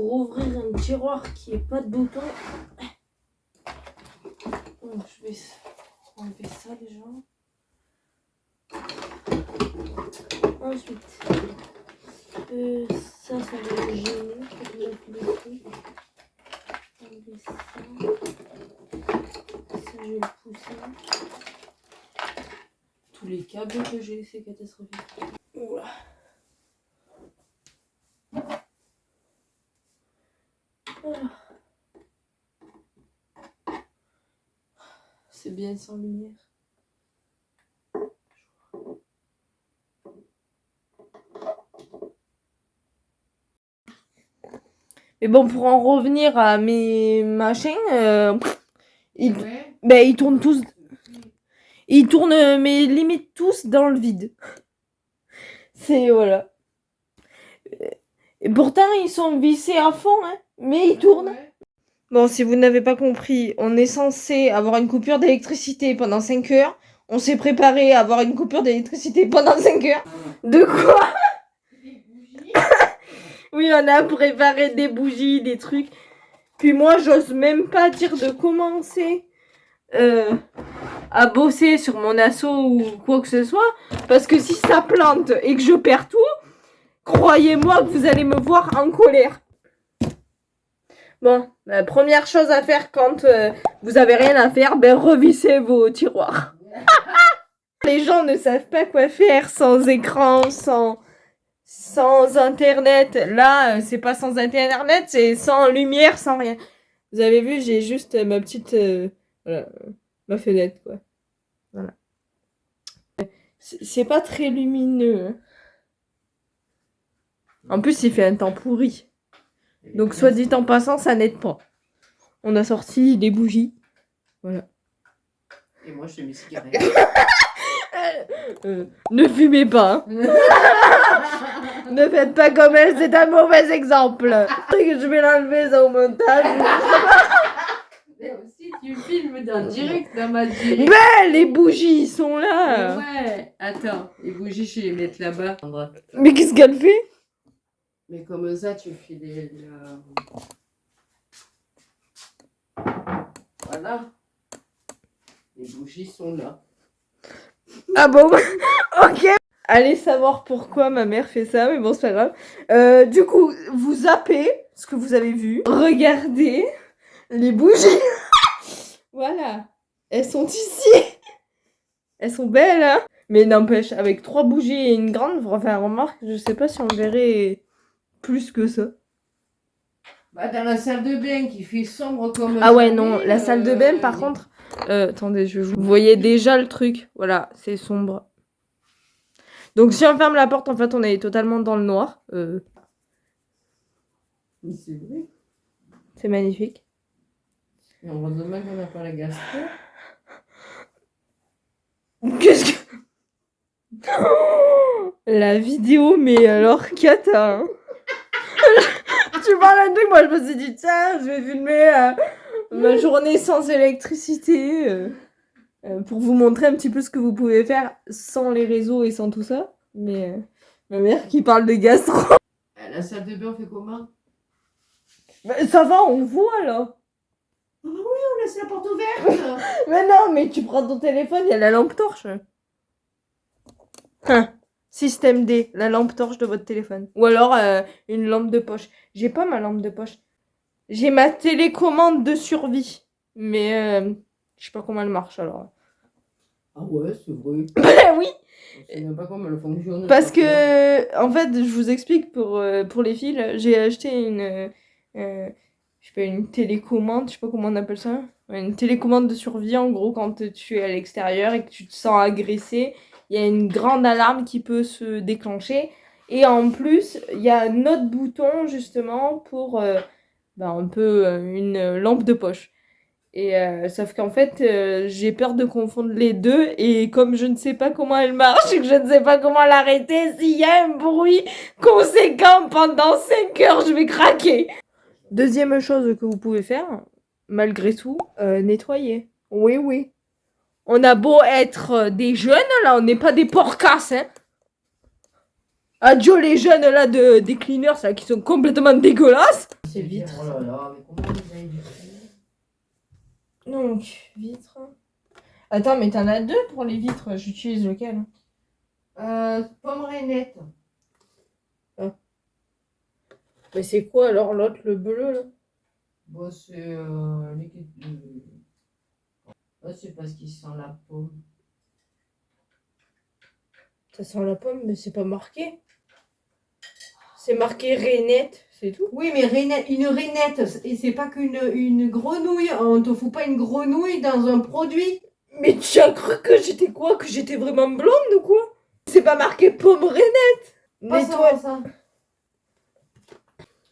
pour ouvrir un tiroir qui n'est pas de bouton. Donc, je vais enlever ça déjà. Ensuite, ça va me gêner. Enlever ça. Ça, je vais le pousser. Tous les câbles que j'ai, c'est catastrophique. Oula. Voilà. C'est bien sans lumière. Mais bon, pour en revenir à mes machins, ils tournent tous. Ils tournent, mais limite tous dans le vide. C'est voilà. Et pourtant, ils sont vissés à fond, hein, mais ils tournent. Bon, si vous n'avez pas compris, on est censé avoir une coupure d'électricité pendant 5 heures. On s'est préparé à avoir une coupure d'électricité pendant 5 heures. De quoi? Des bougies. Oui, on a préparé des bougies, des trucs. Puis moi, j'ose même pas dire de commencer à bosser sur mon assaut ou quoi que ce soit. Parce que si ça plante et que je perds tout, croyez-moi que vous allez me voir en colère. Bon, la première chose à faire quand vous avez rien à faire, revissez vos tiroirs. Les gens ne savent pas quoi faire sans écran, sans internet. Là, c'est pas sans internet, c'est sans lumière, sans rien. Vous avez vu, j'ai juste ma petite... voilà, ma fenêtre, quoi. Voilà. C'est pas très lumineux. En plus, il fait un temps pourri. Donc, soit dit en passant, ça n'aide pas. On a sorti des bougies. Voilà. Et moi, je fais mes cigarettes. Ne fumez pas. Hein. Ne faites pas comme elle, c'est un mauvais exemple. Je vais l'enlever ça au montage. Mais aussi, tu filmes dans direct dans ma direct. Mais les bougies, ils sont là. Ouais, attends, les bougies, je vais les mettre là-bas. Mais qu'est-ce qu'elle fait? Mais comme ça, tu fais des... Voilà. Les bougies sont là. Ah bon? Ok. Allez savoir pourquoi ma mère fait ça, mais bon, c'est pas grave. Du coup, vous zappez ce que vous avez vu. Regardez les bougies. Voilà. Elles sont ici. Elles sont belles, hein? Mais n'empêche, avec 3 bougies et une grande, enfin, remarque, je sais pas si on verrait plus que ça. Bah, dans la salle de bain qui fait sombre comme... Ah ouais, non, la salle de bain, par contre... attendez, je vous voyez déjà le truc. Voilà, c'est sombre. Donc si on ferme la porte, en fait, on est totalement dans le noir. Mais c'est vrai. C'est magnifique. Et heureusement qu'on n'a pas la gastro. Qu'est-ce que... La vidéo, mais alors, cata, hein. Tu parles d'un truc, moi je me suis dit, tiens, je vais filmer ma journée sans électricité pour vous montrer un petit peu ce que vous pouvez faire sans les réseaux et sans tout ça. Mais ma mère qui parle de gastro. La salle de bain, on fait comment? Ça va, on voit là. Oui, on laisse la porte ouverte. Mais non, mais tu prends ton téléphone, il y a la lampe torche. Hein. Système D, la lampe torche de votre téléphone. Ou alors une lampe de poche. J'ai pas ma lampe de poche. J'ai ma télécommande de survie. Mais je sais pas comment elle marche alors. Ah ouais, c'est vrai. Oui. Je sais même pas comment elle fonctionne. Parce que, en fait, je vous explique pour les fils, j'ai acheté une, je sais pas, une télécommande, je sais pas comment on appelle ça. Une télécommande de survie, en gros, quand tu es à l'extérieur et que tu te sens agressé, il y a une grande alarme qui peut se déclencher. Et en plus, il y a un autre bouton, justement, pour un peu une lampe de poche. Et sauf qu'en fait, j'ai peur de confondre les deux. Et comme je ne sais pas comment elle marche et que je ne sais pas comment l'arrêter, s'il y a un bruit conséquent pendant 5 heures, je vais craquer. Deuxième chose que vous pouvez faire, malgré tout, nettoyer. Oui, oui. On a beau être des jeunes, là, on n'est pas des porcasses, hein. Adieu les jeunes là des cleaners là, qui sont complètement dégueulasses. C'est vitre. Oh là là, mais comment vous avez dû faire? Donc, vitre. Attends, mais t'en as deux pour les vitres. J'utilise lequel? Pomme rainette. Mais c'est quoi alors l'autre, le bleu là? Bon, c'est c'est parce qu'il sent la pomme. Ça sent la pomme, mais c'est pas marqué. C'est marqué rainette, c'est tout. Oui, mais une rainette, et c'est pas qu'une grenouille. On te fout pas une grenouille dans un produit. Mais tu as cru que j'étais quoi? Que j'étais vraiment blonde ou quoi? C'est pas marqué pomme rainette. Pas Nettoie. ça.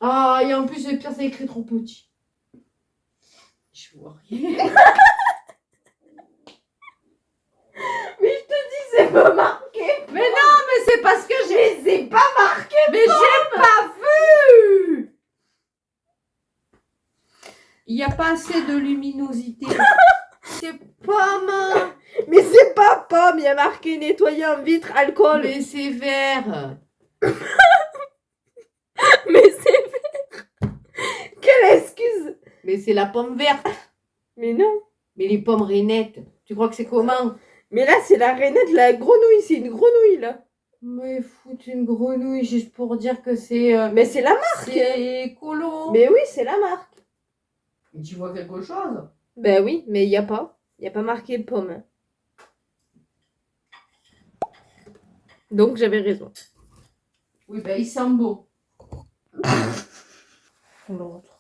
Ah, et en plus, le pire, c'est écrit trop petit. Je vois rien. Mais je te dis, c'est pas marqué. Mais non, mais c'est parce que je les ai pas marqués. Mais j'ai pas vu. Il n'y a pas assez de luminosité. C'est pomme. Mais c'est pas pomme, il y a marqué nettoyer en vitre, alcool. Mais c'est vert. Mais c'est vert. Quelle excuse. Mais c'est la pomme verte. Mais non. Mais les pommes rainettes, tu crois que c'est comment? Mais là, c'est la rainette, la grenouille. C'est une grenouille, là. Mais foutre une grenouille juste pour dire que c'est... Mais c'est la marque. c'est écolo. Mais oui, c'est la marque. Mais tu vois quelque chose? Ben oui, mais il n'y a pas. Il n'y a pas marqué pomme. Donc, j'avais raison. Oui, ben il sent beau. L'autre.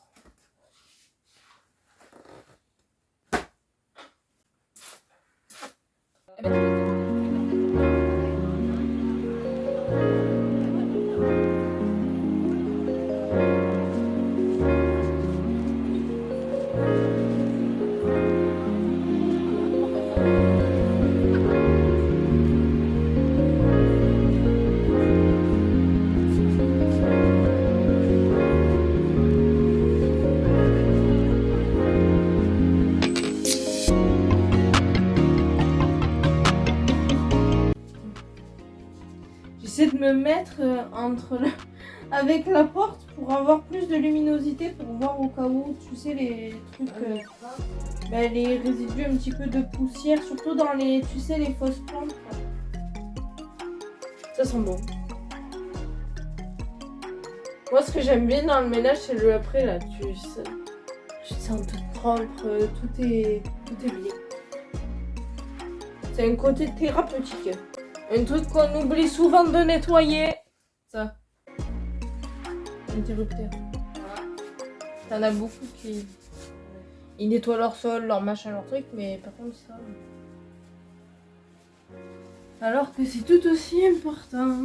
J'essaie de me mettre avec la porte pour avoir plus de luminosité, pour voir au cas où, tu sais, les trucs, les résidus un petit peu de poussière, surtout dans les, tu sais, les fausses plantes. Ça sent bon. Moi, ce que j'aime bien dans le ménage, c'est le après, là. Tu sens tout propre, tout est bien. C'est un côté thérapeutique. Un truc qu'on oublie souvent de nettoyer. Ça. Interrupteur. T'en as beaucoup qui... Ils nettoient leur sol, leur machin, leur truc, mais par contre ça... Alors que c'est tout aussi important.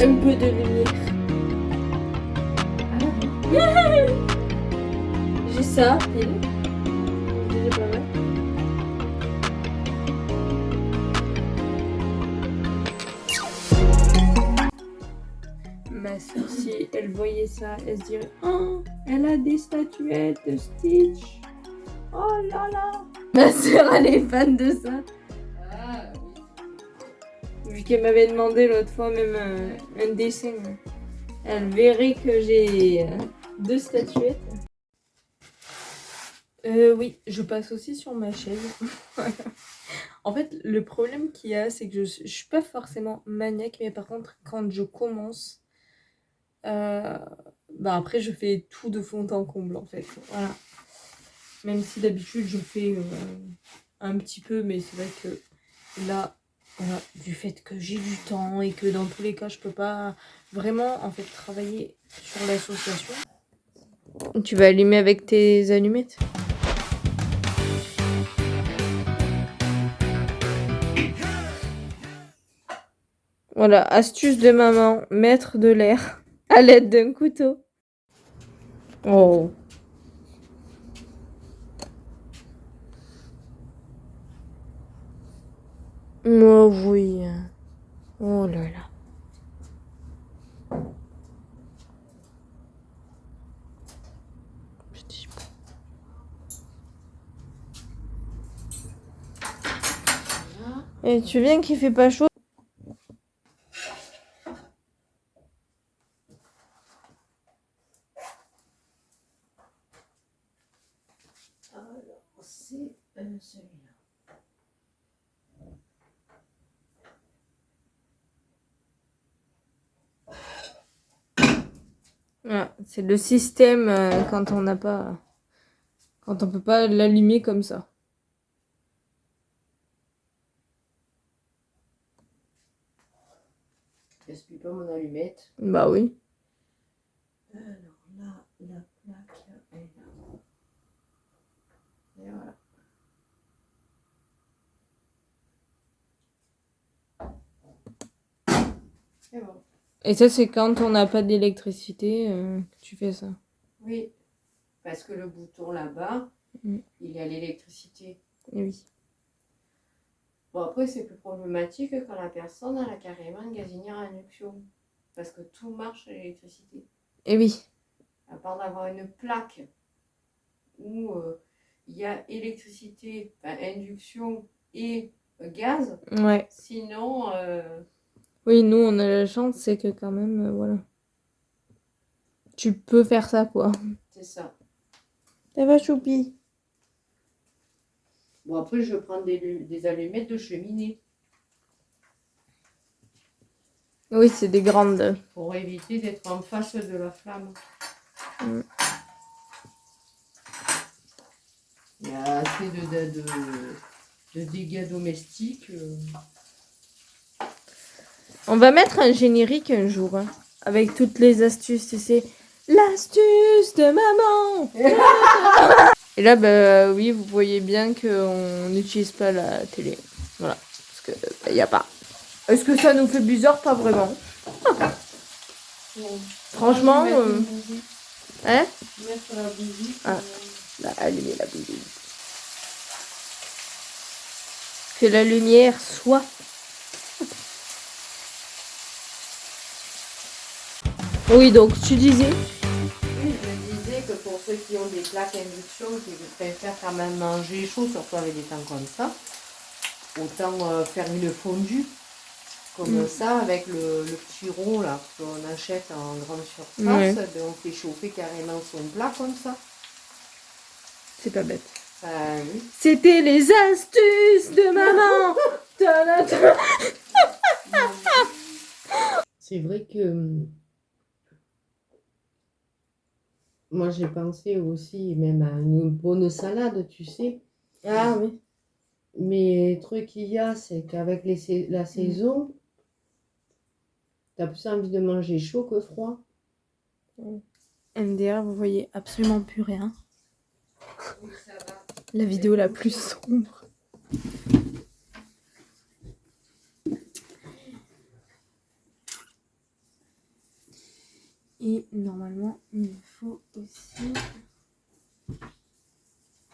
Un peu de lumière. J'ai ça, pile. J'ai pas mal. Ma soeur, si elle voyait ça, elle se dirait: oh, elle a des statuettes de Stitch. Oh là là. Ma soeur, elle est fan de ça. Vu qu'elle m'avait demandé l'autre fois même un dessin, elle verrait que j'ai 2 statuettes. Oui, je passe aussi sur ma chaise. En fait, le problème qu'il y a, c'est que je suis pas forcément maniaque, mais par contre, quand je commence, après, je fais tout de fond en comble, en fait. Voilà. Même si d'habitude, je fais un petit peu, mais c'est vrai que là... Voilà, du fait que j'ai du temps et que dans tous les cas, je peux pas vraiment en fait travailler sur l'association. Tu vas allumer avec tes allumettes. Voilà, astuce de maman, mettre de l'air à l'aide d'un couteau. Oh. Oh oui. Oh là là. Petit pot. Voilà. Et tu viens qu'il fait pas chaud? Alors, c'est celui-là. Voilà, c'est le système quand on n'a pas... Quand on peut pas l'allumer comme ça. J'explique pas mon allumette. Bah oui. Alors là, la plaque est là. Et voilà. C'est bon. Et ça, c'est quand on n'a pas d'électricité que tu fais ça. Oui, parce que le bouton là-bas, il y a l'électricité. Et oui. Bon, après, c'est plus problématique quand la personne elle a carrément une gazinière à induction. Parce que tout marche à l'électricité. Et oui. À part d'avoir une plaque où il y a électricité, induction et gaz. Ouais. Sinon, Oui, nous, on a la chance, c'est que quand même, voilà. Tu peux faire ça, quoi. c'est ça. Ça va, Choupi? Bon, après, je prends des allumettes de cheminée Oui, c'est des grandes. pour éviter d'être en face de la flamme. Mm. Il y a assez de dégâts domestiques. On va mettre un générique un jour, hein, avec toutes les astuces, tu sais. L'astuce de maman. Et là, bah oui, vous voyez bien qu'on n'utilise pas la télé. Voilà, parce que il n'y a pas. Est-ce que ça nous fait bizarre? Pas vraiment. Franchement, hein? Mettre la bougie. Ah. Là, allumer la bougie. Que la lumière soit. Oui, donc tu disais? Oui, je disais que pour ceux qui ont des plaques induction, qui préfèrent quand même manger chaud, surtout avec des temps comme ça, autant faire une fondue comme ça, avec le petit rond là qu'on achète en grande surface. Ouais. Ben, on fait chauffer carrément son plat comme ça. C'est pas bête. Oui. C'était les astuces de maman. C'est vrai que moi j'ai pensé aussi même à une bonne salade, tu sais. Ah oui. Mais le truc qu'il y a, c'est qu'avec la saison, t'as plus envie de manger chaud que froid. MDR, vous voyez absolument plus rien. Oui, ça va. La vidéo la plus sombre. Et normalement, il faut aussi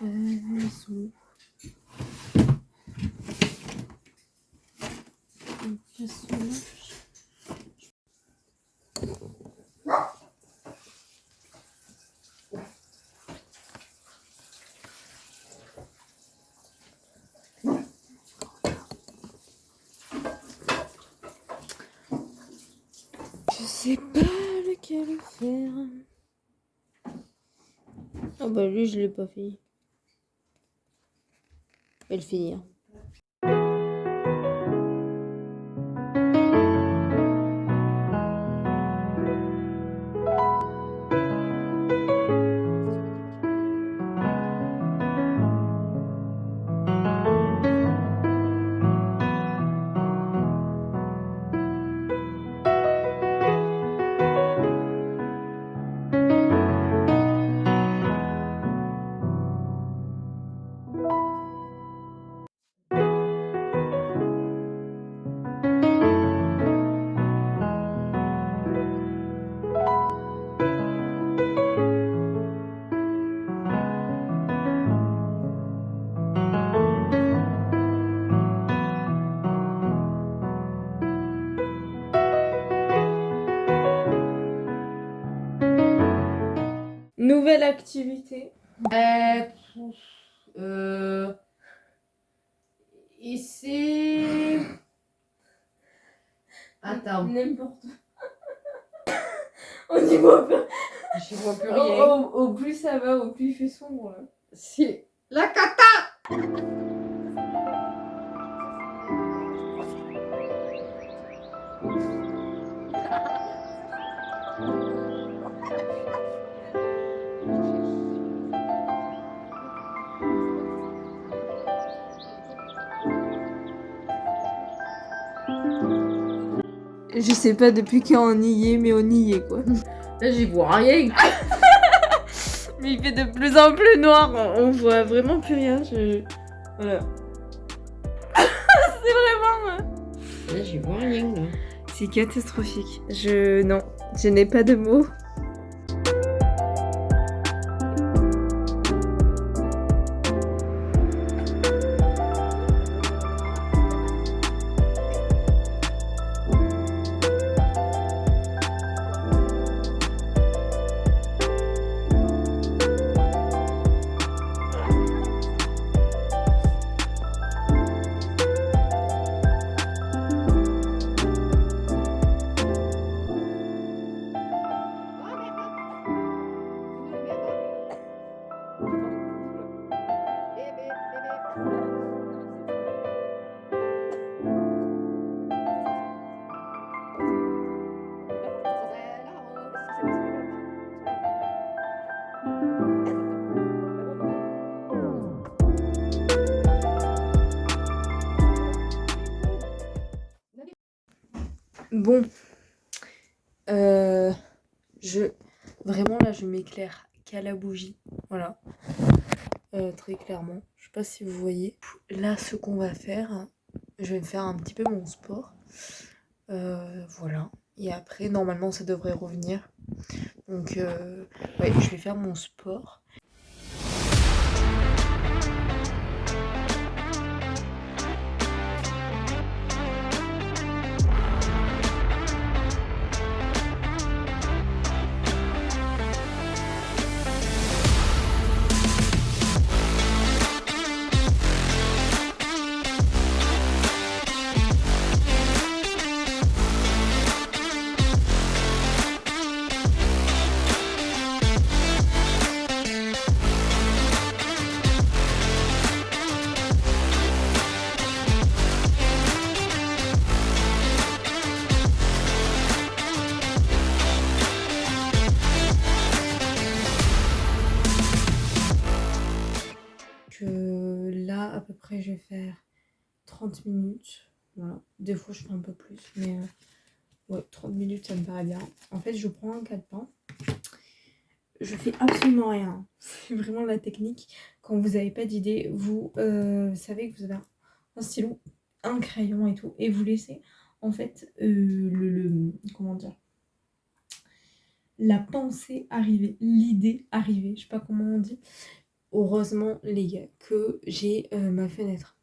le sous. Je sais pas lequel faire. Ah bah lui je l'ai pas fait. Je vais le finir. nouvelle activité. Et c'est... Attends. N'importe. On y voit pas. J'y vois plus rien. Au plus ça va, au plus il fait sombre. Là. C'est la cata. Je sais pas depuis quand on y est, mais on y est quoi. Là, j'y vois rien. Mais il fait de plus en plus noir, on voit vraiment plus rien. Voilà. C'est vraiment. Là, j'y vois rien là. C'est catastrophique. Non, je n'ai pas de mots. Bon, vraiment là je m'éclaire qu'à la bougie, voilà, très clairement. Je sais pas si vous voyez. Là ce qu'on va faire, je vais faire un petit peu mon sport, voilà. Et après normalement ça devrait revenir. Donc ouais, je vais faire mon sport. Là à peu près je vais faire 30 minutes, voilà. Des fois je fais un peu plus, mais ouais, 30 minutes ça me paraît bien. En fait je prends un calepin, je fais absolument rien, c'est vraiment la technique. Quand vous n'avez pas d'idée, vous savez que vous avez un stylo, un crayon et tout, et vous laissez en fait comment dire, la pensée arriver, l'idée arriver, je sais pas comment on dit. Heureusement les gars que j'ai ma fenêtre.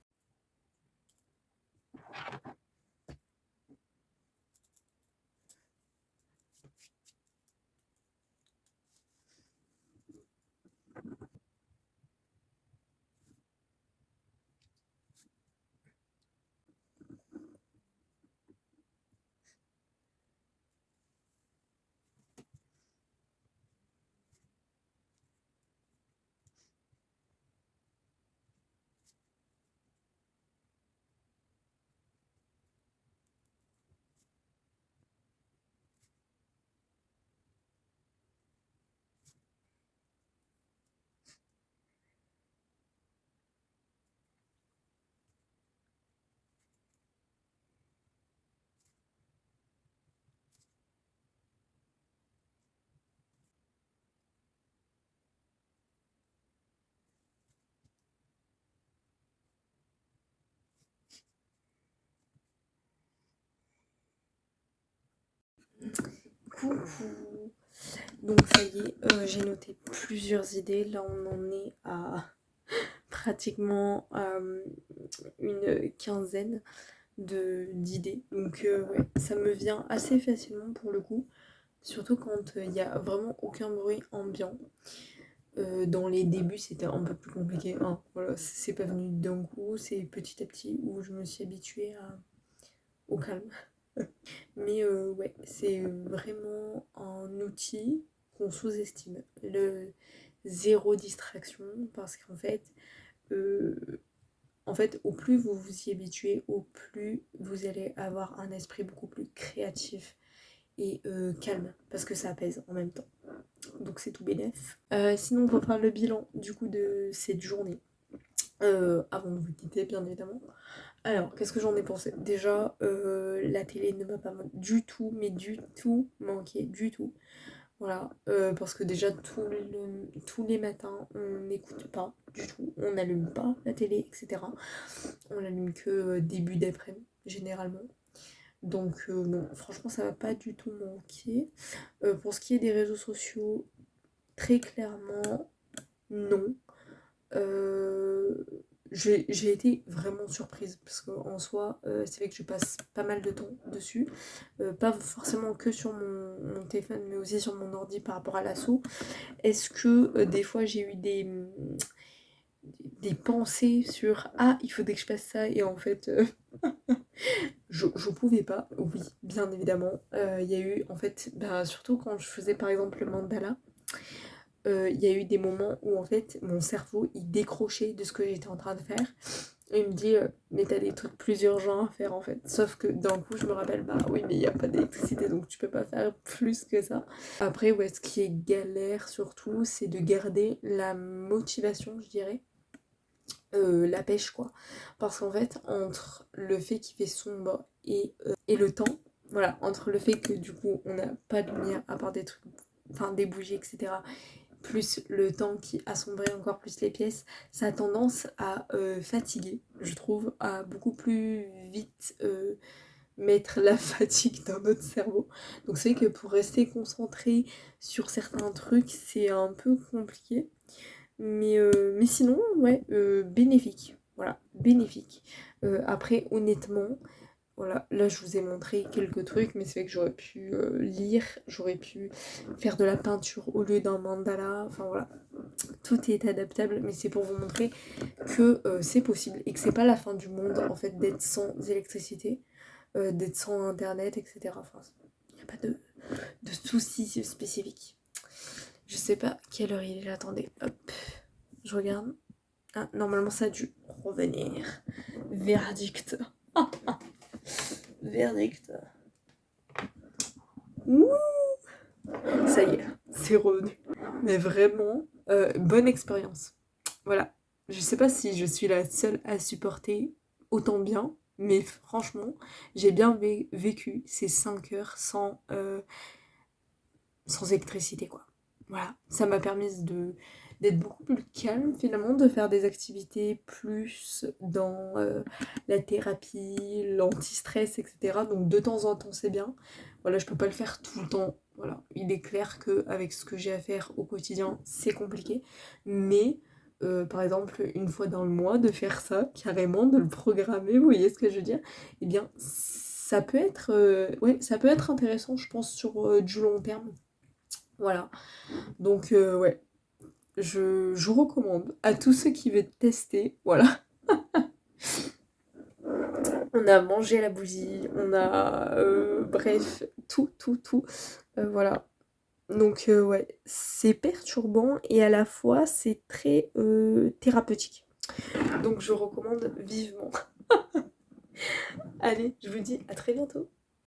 Coucou. Donc ça y est, j'ai noté plusieurs idées. Là on en est à pratiquement une quinzaine d'idées. Donc ouais, ça me vient assez facilement pour le coup. Surtout quand il n'y a vraiment aucun bruit ambiant. Dans les débuts, c'était un peu plus compliqué. Hein. Voilà, c'est pas venu d'un coup, c'est petit à petit où je me suis habituée au calme. Mais ouais, c'est vraiment un outil qu'on sous-estime. Le zéro distraction, parce qu'en fait, au plus vous vous y habituez, au plus vous allez avoir un esprit beaucoup plus créatif et calme, parce que ça apaise en même temps. Donc c'est tout bénef. Sinon, pour faire le bilan du coup de cette journée, avant de vous quitter bien évidemment. Alors, qu'est-ce que j'en ai pensé? Déjà, la télé ne m'a pas du tout, mais du tout manqué, du tout. Voilà, parce que déjà tous les matins, on n'écoute pas du tout, on n'allume pas la télé, etc. On l'allume que début d'après-midi, généralement. Donc non, franchement, ça va pas du tout manquer. Pour ce qui est des réseaux sociaux, très clairement, non. J'ai été vraiment surprise parce qu'en soi, c'est vrai que je passe pas mal de temps dessus. Pas forcément que sur mon téléphone, mais aussi sur mon ordi par rapport à l'assaut. Est-ce que des fois j'ai eu des pensées sur ah, il faudrait que je fasse ça et en fait, je pouvais pas. Oui, bien évidemment. Il y a eu en fait, bah, surtout quand je faisais par exemple le mandala. Il y a eu des moments où en fait mon cerveau il décrochait de ce que j'étais en train de faire et il me dit mais t'as des trucs plus urgents à faire en fait, sauf que d'un coup je me rappelle bah oui mais il n'y a pas d'électricité donc tu peux pas faire plus que ça. Après ouais, ce qui est galère surtout c'est de garder la motivation, je dirais, la pêche quoi, parce qu'en fait entre le fait qu'il fait sombre et le temps, voilà, entre le fait que du coup on n'a pas de lumière à part des trucs, enfin des bougies etc, plus le temps qui assombrit encore plus les pièces, ça a tendance à fatiguer, je trouve, à beaucoup plus vite mettre la fatigue dans notre cerveau. Donc c'est vrai que pour rester concentré sur certains trucs, c'est un peu compliqué. Mais sinon, ouais, bénéfique. Voilà, bénéfique. Après, honnêtement, voilà, là je vous ai montré quelques trucs, mais c'est vrai que j'aurais pu lire, j'aurais pu faire de la peinture au lieu d'un mandala, enfin voilà, tout est adaptable, mais c'est pour vous montrer que c'est possible et que c'est pas la fin du monde en fait d'être sans électricité, d'être sans internet, etc. Enfin, il n'y a pas de soucis spécifiques. Je sais pas quelle heure il est là, attendez, hop, je regarde. Ah, normalement ça a dû revenir. Verdict. Verdict. Ouh, ça y est, c'est revenu. Mais vraiment, bonne expérience. Voilà. Je sais pas si je suis la seule à supporter autant bien, mais franchement, j'ai bien vécu ces 5 heures sans électricité, quoi. Voilà. Ça m'a permis d'être beaucoup plus calme, finalement, de faire des activités plus dans la thérapie, l'anti-stress, etc. Donc, de temps en temps, c'est bien. Voilà, je peux pas le faire tout le temps. Voilà. Il est clair qu'avec ce que j'ai à faire au quotidien, c'est compliqué. Mais par exemple, une fois dans le mois, de faire ça, carrément, de le programmer, vous voyez ce que je veux dire? Eh bien, ça peut être, ouais, ça peut être intéressant, je pense, sur du long terme. Voilà. Donc, ouais, je recommande à tous ceux qui veulent tester. Voilà. On a mangé à la bougie, on a, bref, tout. Voilà. Donc, ouais, c'est perturbant et à la fois, c'est très thérapeutique. Donc, je recommande vivement. Allez, je vous dis à très bientôt.